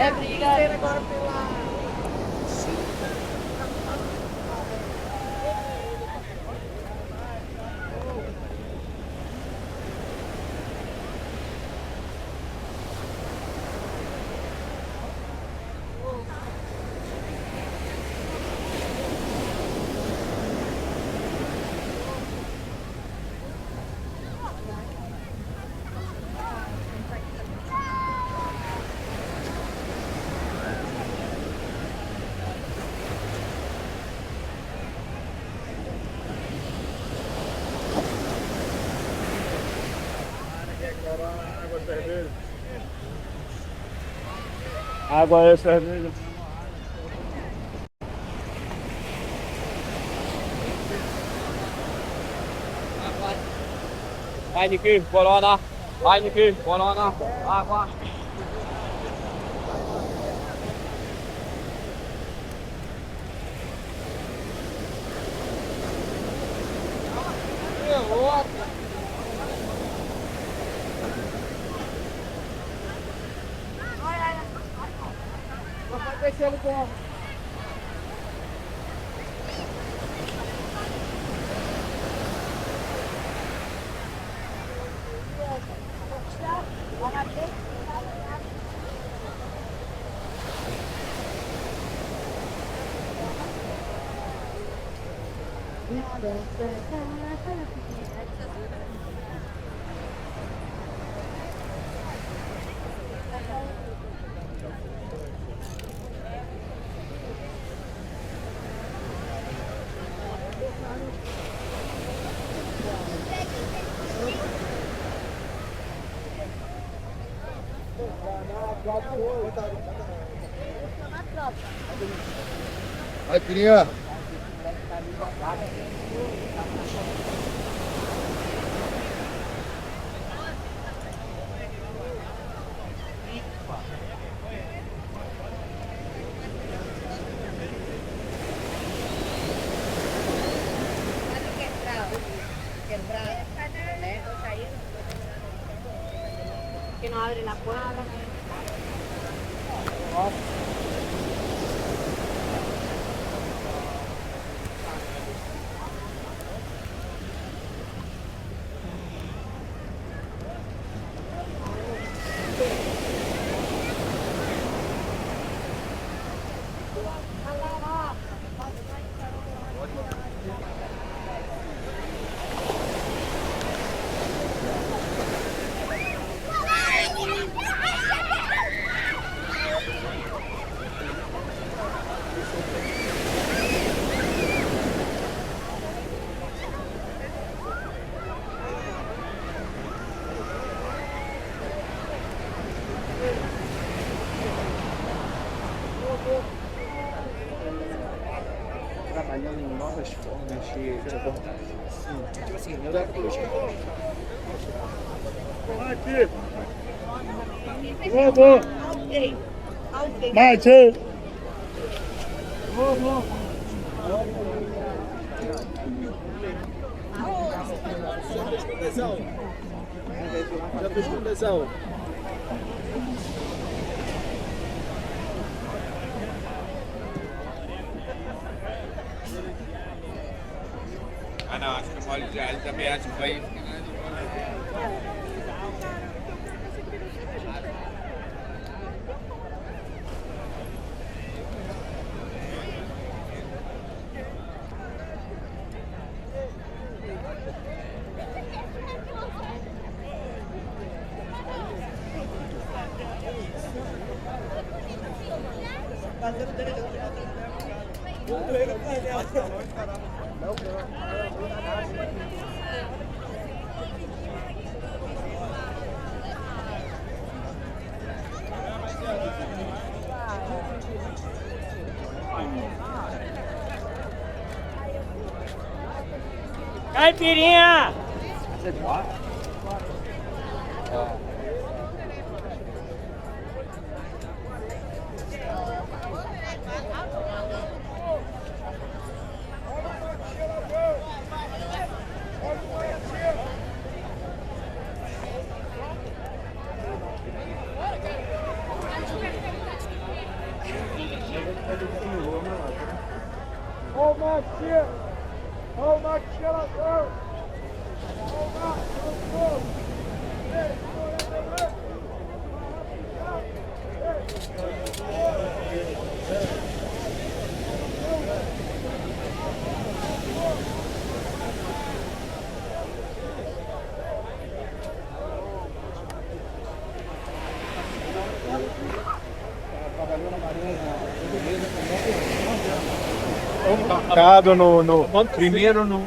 É briga. Agora pela... Água é cerveja. Heineken, Corona. Heineken, Corona. Água. Vai descer o pão. Vai, Pirinha. Que no abre la puerta. Trabalhando em novas formas de abordagem. Sim. Tipo assim, eu levo dois. Mate! Vamos! Mate! Vamos! Já fez condição? Ah não, acho que o mole de alho também acho que vai. Caipirinha! Ô, Matia! Ô, Matia, ela tá! Marcado no primeiro no